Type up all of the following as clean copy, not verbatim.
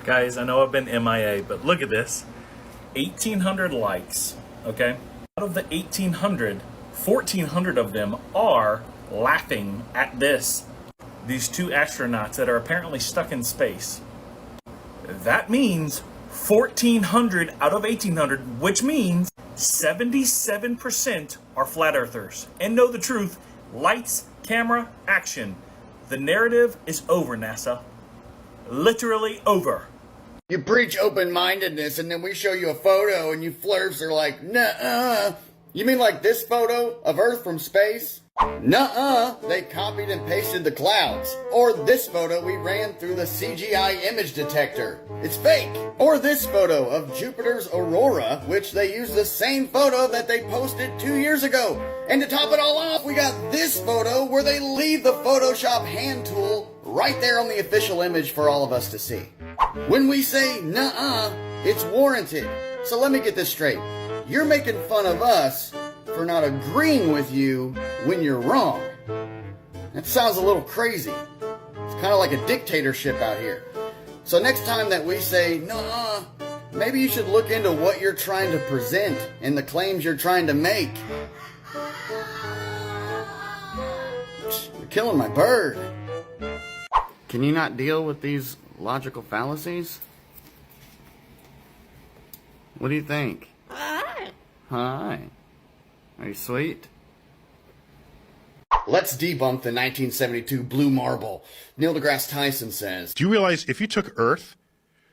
Guys, I know I've been MIA, but look at this. 1,800 likes, okay? Out of the 1,800, 1,400 of them are laughing at this. These two astronauts that are apparently stuck in space. That means 1,400 out of 1,800, which means 77% are flat earthers. And know the truth. Lights, camera, action. The narrative is over, NASA. Literally over. You preach open-mindedness and then we show you a photo and you flirs are like, nuh-uh. You mean like this photo of Earth from space? Nuh-uh. They copied and pasted the clouds. Or this photo we ran through the CGI image detector. It's fake. Or this photo of Jupiter's aurora, which they used the same photo that they posted 2 years ago. And to top it all off, we got this photo where they leave the Photoshop hand tool right there on the official image for all of us to see. When we say nuh-uh, it's warranted. So let me get this straight. You're making fun of us for not agreeing with you when you're wrong. That sounds a little crazy. It's kind of like a dictatorship out here. So next time that we say nuh-uh, maybe you should look into what you're trying to present and the claims you're trying to make. You're killing my bird. Can you not deal with these logical fallacies? What do you think? Hi. Are you sweet? Let's debunk the 1972 blue marble. Neil deGrasse Tyson says, do you realize if you took Earth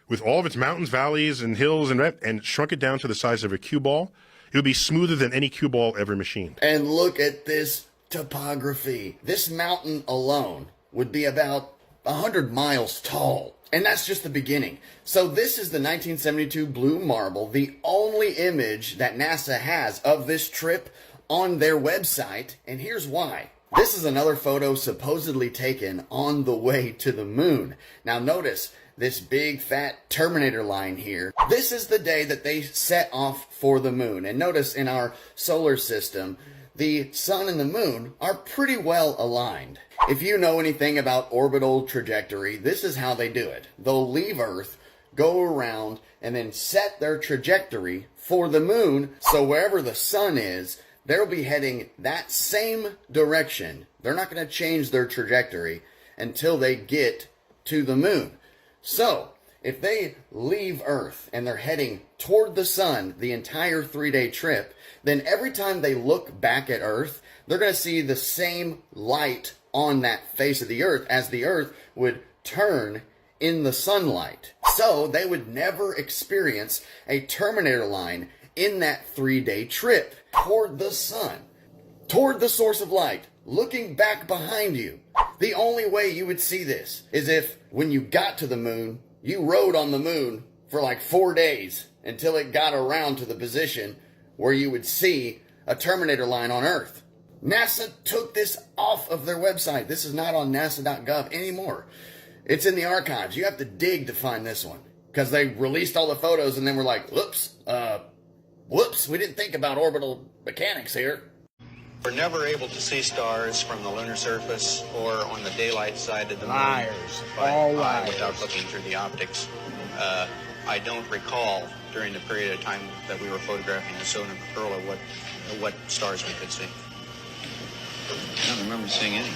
with all of its mountains, valleys, and hills and shrunk it down to the size of a cue ball, it would be smoother than any cue ball ever machined. And look at this topography. This mountain alone would be about 100 miles tall. And that's just the beginning. So this is the 1972 blue marble, the only image that NASA has of this trip on their website. And here's why. This is another photo supposedly taken on the way to the moon. Now notice this big fat Terminator line here. This is the day that they set off for the moon. And notice in our solar system, the sun and the moon are pretty well aligned. If you know anything about orbital trajectory, this is how they do it. They'll leave Earth, go around, and then set their trajectory for the moon, so wherever the sun is, they'll be heading that same direction. They're not going to change their trajectory until they get to the moon. So, if they leave Earth and they're heading toward the sun the entire 3-day trip, then every time they look back at Earth, they're going to see the same light on that face of the Earth as the Earth would turn in the sunlight. So they would never experience a Terminator line in that 3-day trip toward the sun, toward the source of light, looking back behind you. The only way you would see this is if when you got to the moon, you rode on the moon for like 4 days until it got around to the position where you would see a Terminator line on Earth. NASA took this off of their website. This is not on nasa.gov anymore. It's in the archives. You have to dig to find this one because they released all the photos and then we're like, whoops, we didn't think about orbital mechanics here. We're never able to see stars from the lunar surface or on the daylight side of the moon. Liars. By All eye liars. without looking through the optics. I don't recall during the period of time that we were photographing the solar pearl what stars we could see. I don't remember seeing any.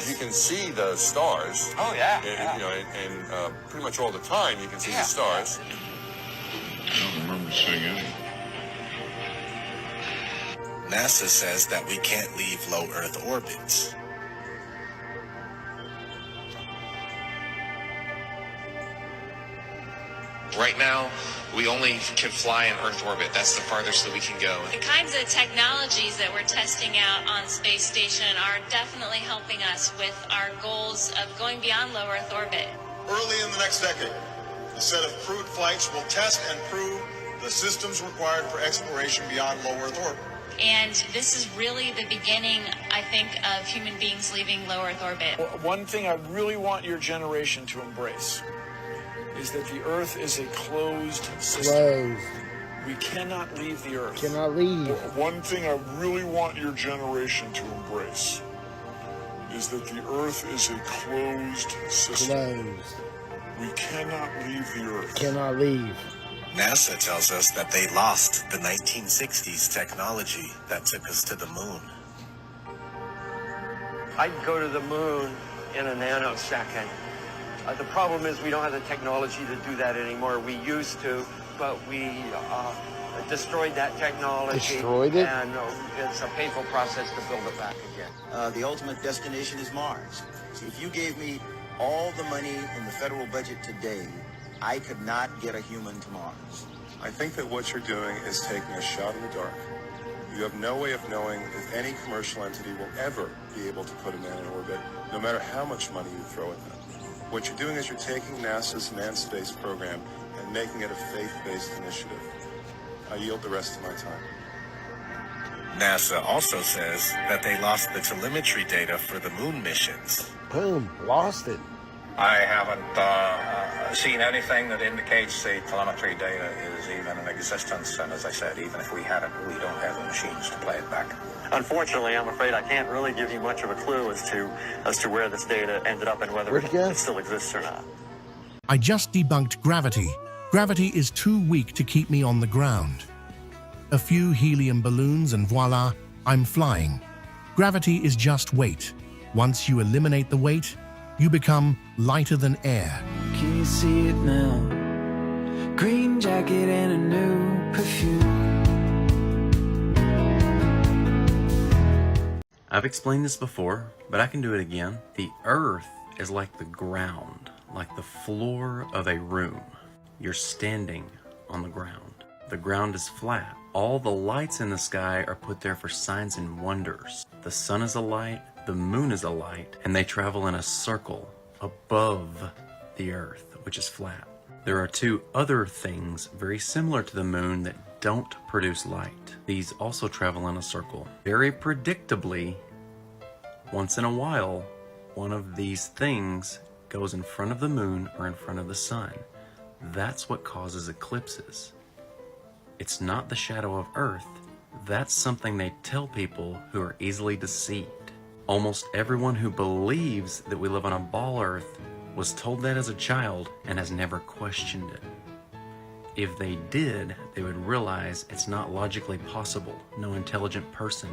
You can see the stars. Oh, yeah. And, you know, and pretty much all the time you can see the stars. I don't remember seeing any. NASA says that we can't leave low Earth orbits. Right now, we only can fly in Earth orbit. That's the farthest that we can go. The kinds of technologies that we're testing out on Space Station are definitely helping us with our goals of going beyond low Earth orbit. Early in the next decade, a set of crewed flights will test and prove the systems required for exploration beyond low Earth orbit. And this is really the beginning, I think, of human beings leaving low Earth orbit. One thing I really want your generation to embrace is that the Earth is a closed system. We cannot leave the Earth. Cannot leave. One thing I really want your generation to embrace is that the Earth is a closed system. Closed. We cannot leave the Earth. Cannot leave. NASA tells us that they lost the 1960s technology that took us to the moon. I'd go to the moon in a nanosecond. The problem is we don't have the technology to do that anymore. We used to, but we destroyed that technology. Destroyed it? And it's a painful process to build it back again. The ultimate destination is Mars. See, if you gave me all the money in the federal budget today, I could not get a human to Mars. I think that what you're doing is taking a shot in the dark. You have no way of knowing if any commercial entity will ever be able to put a man in orbit, no matter how much money you throw at them. What you're doing is you're taking NASA's manned space program and making it a faith-based initiative. I yield the rest of my time. NASA also says that they lost the telemetry data for the moon missions. Boom, lost it. I haven't seen anything that indicates the telemetry data is even in existence, and as I said, even if we had it, we don't have the machines to play it back. Unfortunately, I'm afraid I can't really give you much of a clue as to where this data ended up and whether it still exists or not. I just debunked gravity. Gravity is too weak to keep me on the ground. A few helium balloons and voila, I'm flying. Gravity is just weight. Once you eliminate the weight, you become lighter than air. Can you see it now? Green jacket and a new perfume. I've explained this before, but I can do it again. The Earth is like the ground, like the floor of a room. You're standing on the ground. The ground is flat. All the lights in the sky are put there for signs and wonders. The sun is a light, the moon is a light, and they travel in a circle above the Earth, which is flat. There are two other things very similar to the moon that don't produce light. These also travel in a circle. Very predictably, once in a while, one of these things goes in front of the moon or in front of the sun. That's what causes eclipses. It's not the shadow of Earth. That's something they tell people who are easily deceived. Almost everyone who believes that we live on a ball Earth was told that as a child and has never questioned it. If they did, they would realize it's not logically possible. No intelligent person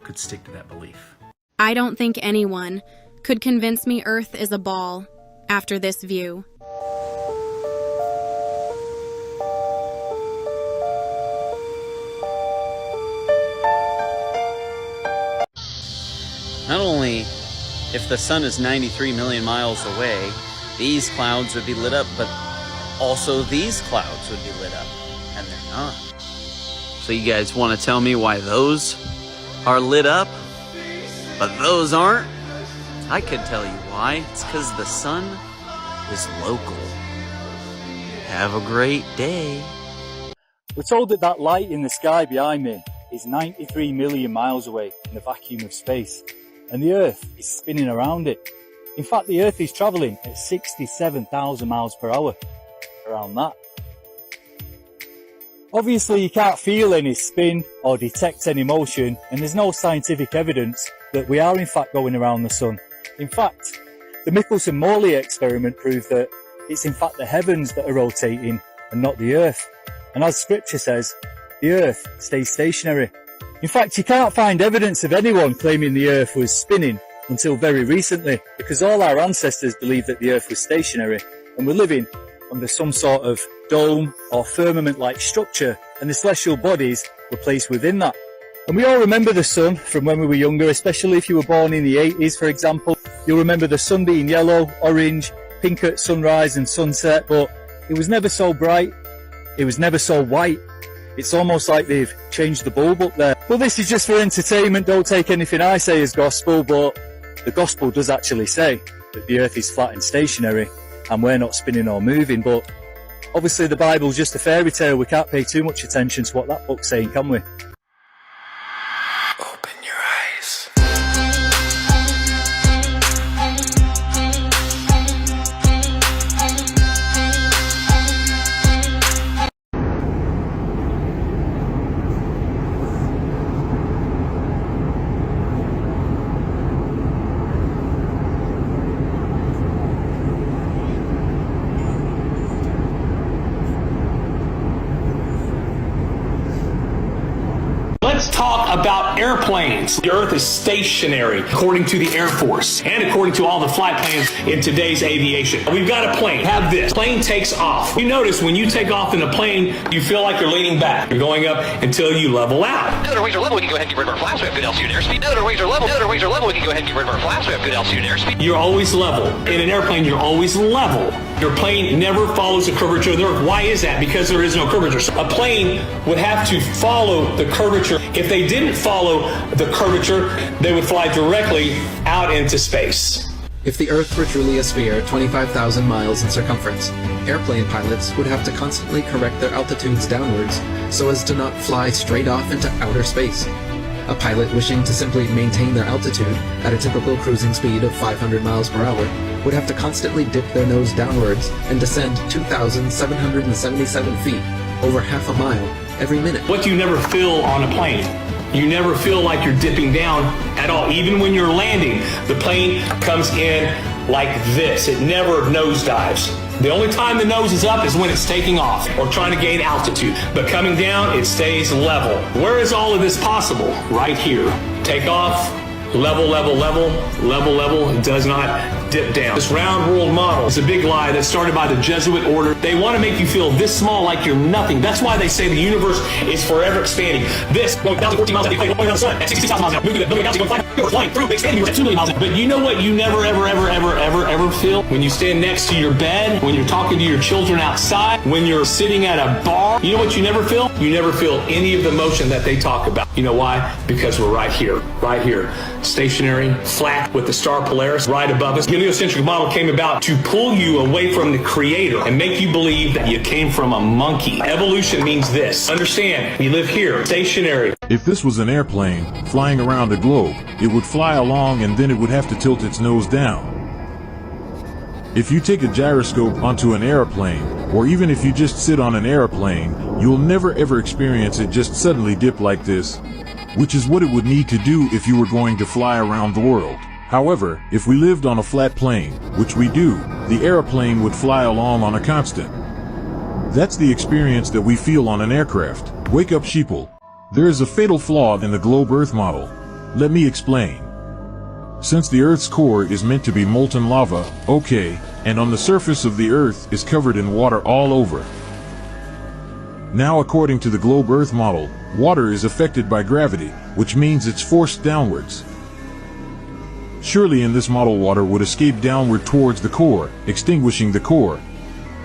could stick to that belief. I don't think anyone could convince me Earth is a ball after this view. Not only if the sun is 93 million miles away, these clouds would be lit up, but also these clouds would be lit up, and they're not. So you guys want to tell me why those are lit up, but those aren't? I could tell you why. It's because the sun is local. Have a great day. We're told that that light in the sky behind me is 93 million miles away in the vacuum of space, and the Earth is spinning around it. In fact, the Earth is travelling at 67,000 miles per hour, around that. Obviously, you can't feel any spin or detect any motion, and there's no scientific evidence that we are in fact going around the sun. In fact, the Michelson-Morley experiment proved that it's in fact the heavens that are rotating and not the Earth. And as scripture says, the Earth stays stationary. In fact, you can't find evidence of anyone claiming the Earth was spinning until very recently, because all our ancestors believed that the Earth was stationary and we're living under some sort of dome or firmament-like structure, and the celestial bodies were placed within that. And we all remember the sun from when we were younger, especially if you were born in the 80s, for example. You'll remember the sun being yellow, orange, pink at sunrise and sunset, but it was never so bright. It was never so white. It's almost like they've changed the bulb up there. Well, this is just for entertainment. Don't take anything I say as gospel, but the gospel does actually say that the Earth is flat and stationary and we're not spinning or moving. But obviously the Bible's just a fairy tale. We can't pay too much attention to what that book's saying, can we? about airplanes. The Earth is stationary, according to the Air Force, and according to all the flight plans in today's aviation. We've got a plane. Have this. Plane takes off. You notice when you take off in a plane, you feel like you're leaning back. You're going up until you level out. Now that our wings are level, we can go ahead and get rid of our flaps. We have good altitude and airspeed. Now that our wings are level, we can go ahead and get rid of our flaps. We have good altitude and airspeed. You're always level. In an airplane, you're always level. Your plane never follows the curvature of the Earth. Why is that? Because there is no curvature. A plane would have to follow the curvature. If they didn't follow the curvature, they would fly directly out into space. If the Earth were truly a sphere 25,000 miles in circumference, airplane pilots would have to constantly correct their altitudes downwards so as to not fly straight off into outer space. A pilot wishing to simply maintain their altitude at a typical cruising speed of 500 miles per hour would have to constantly dip their nose downwards and descend 2,777 feet, over half a mile, every minute. What you never feel on a plane. You never feel like you're dipping down at all. Even when you're landing, the plane comes in like this. It never nosedives. The only time the nose is up is when it's taking off or trying to gain altitude. But coming down, it stays level. Where is all of this possible? Right here. Take off, level, level, level, level, level. It does not dip down. This round world model is a big lie that started by the Jesuit order. They want to make you feel this small, like you're nothing. That's why they say the universe is forever expanding. This going 1,014 miles an hour, going around the sun at 66,000 miles an hour. Moving the galaxy, going flying through, expanding at 2 million miles an hour. But you know what you never, ever feel? When you stand next to your bed, when you're talking to your children outside, when you're sitting at a bar, you know what you never feel? You never feel any of the motion that they talk about. You know why? Because we're right here. Stationary, flat, with the star Polaris right above us. The heliocentric model came about to pull you away from the creator and make you believe that you came from a monkey. Evolution means this. Understand, we live here, stationary. If this was an airplane flying around the globe, it would fly along and then it would have to tilt its nose down. If you take a gyroscope onto an airplane, or even if you just sit on an airplane, you'll never ever experience it just suddenly dip like this, which is what it would need to do if you were going to fly around the world. However, if we lived on a flat plane, which we do, the airplane would fly along on a constant. That's the experience that we feel on an aircraft. Wake up, sheeple. There is a fatal flaw in the globe Earth model. Let me explain. Since the Earth's core is meant to be molten lava, okay, and on the surface of the Earth is covered in water all over. Now, according to the globe Earth model, water is affected by gravity, which means it's forced downwards. Surely in this model water would escape downward towards the core, extinguishing the core.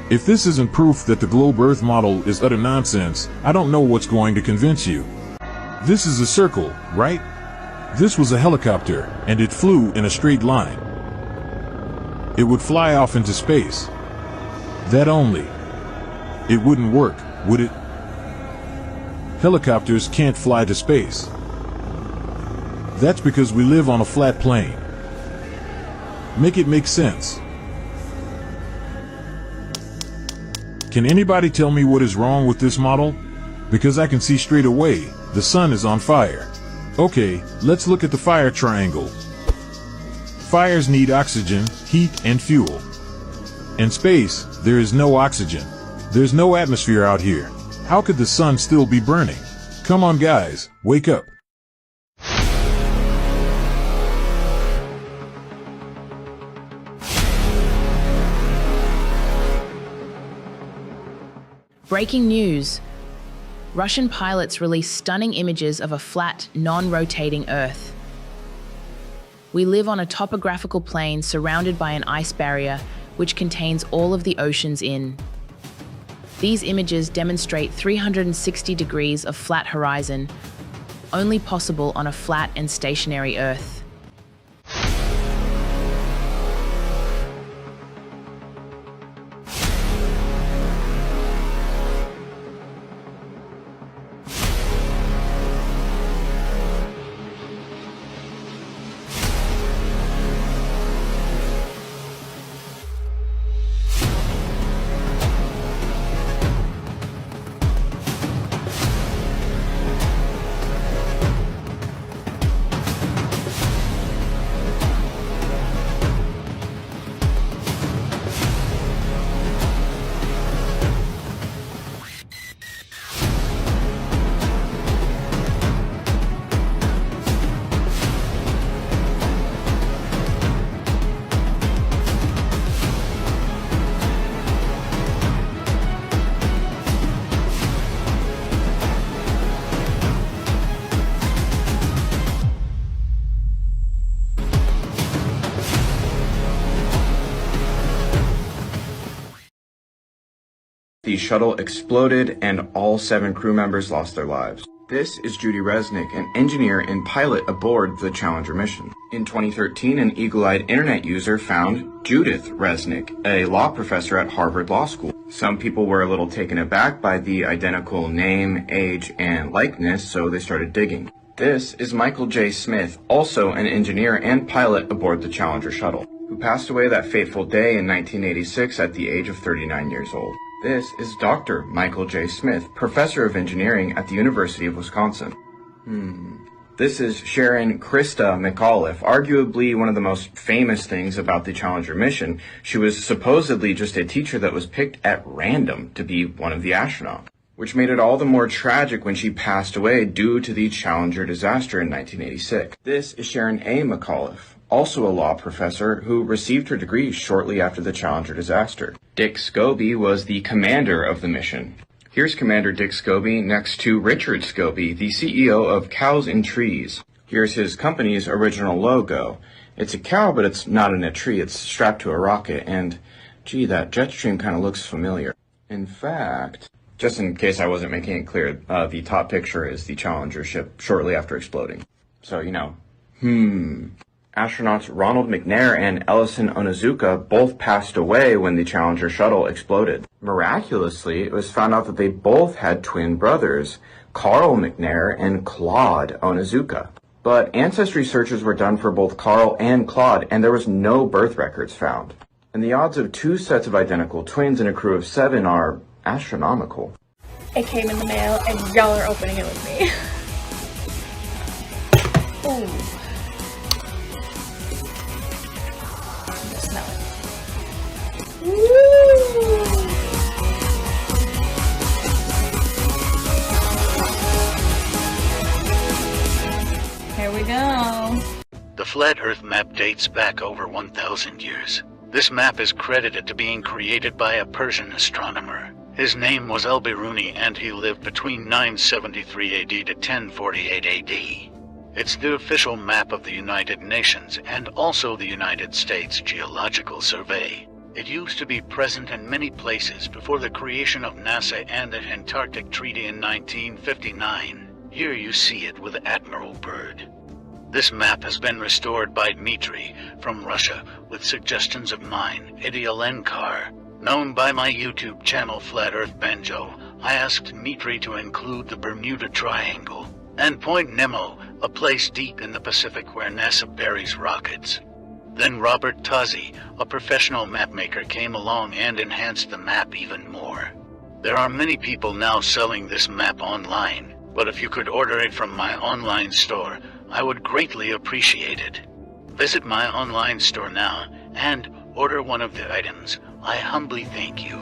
If this isn't proof that the globe Earth model is utter nonsense, I don't know what's going to convince you. This is a circle, right? This was a helicopter, and it flew in a straight line. It would fly off into space. That only. It wouldn't work, would it? Helicopters can't fly to space. That's because we live on a flat plane. Make it make sense. Can anybody tell me what is wrong with this model? Because I can see straight away, the sun is on fire. Okay, let's look at the fire triangle. Fires need oxygen, heat, and fuel. In space, there is no oxygen. There's no atmosphere out here. How could the sun still be burning? Come on guys, wake up. Breaking news. Russian pilots release stunning images of a flat, non-rotating Earth. We live on a topographical plain surrounded by an ice barrier which contains all of the oceans in. These images demonstrate 360 degrees of flat horizon, only possible on a flat and stationary Earth. The shuttle exploded and all 7 crew members lost their lives. This is Judy Resnick, an engineer and pilot aboard the Challenger mission. In 2013, an eagle-eyed internet user found Judith Resnick, a law professor at Harvard Law School. Some people were a little taken aback by the identical name, age, and likeness, so they started digging. This is Michael J. Smith, also an engineer and pilot aboard the Challenger shuttle, who passed away that fateful day in 1986 at the age of 39 years old. This is Dr. Michael J. Smith, professor of engineering at the University of Wisconsin. This is Sharon Krista McAuliffe, arguably one of the most famous things about the Challenger mission. She was supposedly just a teacher that was picked at random to be one of the astronauts, which made it all the more tragic when she passed away due to the Challenger disaster in 1986. This is Sharon A. McAuliffe, also a law professor who received her degree shortly after the Challenger disaster. Dick Scobie was the commander of the mission. Here's Commander Dick Scobie next to Richard Scobie, the CEO of Cows and Trees. Here's his company's original logo. It's a cow, but it's not in a tree. It's strapped to a rocket, and gee, that jet stream kind of looks familiar. In fact, just in case I wasn't making it clear, the top picture is the Challenger ship shortly after exploding. So, you know, Astronauts Ronald McNair and Ellison Onizuka both passed away when the Challenger shuttle exploded. Miraculously, it was found out that they both had twin brothers, Carl McNair and Claude Onizuka. But ancestry searches were done for both Carl and Claude, and there was no birth records found. And the odds of 2 sets of identical twins in a crew of 7 are astronomical. It came in the mail, and y'all are opening it with me. Ooh. Smell it. Woo! Here we go. The flat Earth map dates back over 1,000 years. This map is credited to being created by a Persian astronomer. His name was Al-Biruni, and he lived between 973 AD to 1048 AD. It's the official map of the United Nations and also the United States Geological Survey. It used to be present in many places before the creation of NASA and the Antarctic Treaty in 1959. Here you see it with Admiral Byrd. This map has been restored by Dmitry from Russia with suggestions of mine, Idialenkar. Known by my YouTube channel Flat Earth Banjo, I asked Dmitry to include the Bermuda Triangle and Point Nemo, a place deep in the Pacific where NASA buries rockets. Then Robert Tozzi, a professional mapmaker, came along and enhanced the map even more. There are many people now selling this map online, but if you could order it from my online store, I would greatly appreciate it. Visit my online store now and order one of the items. I humbly thank you.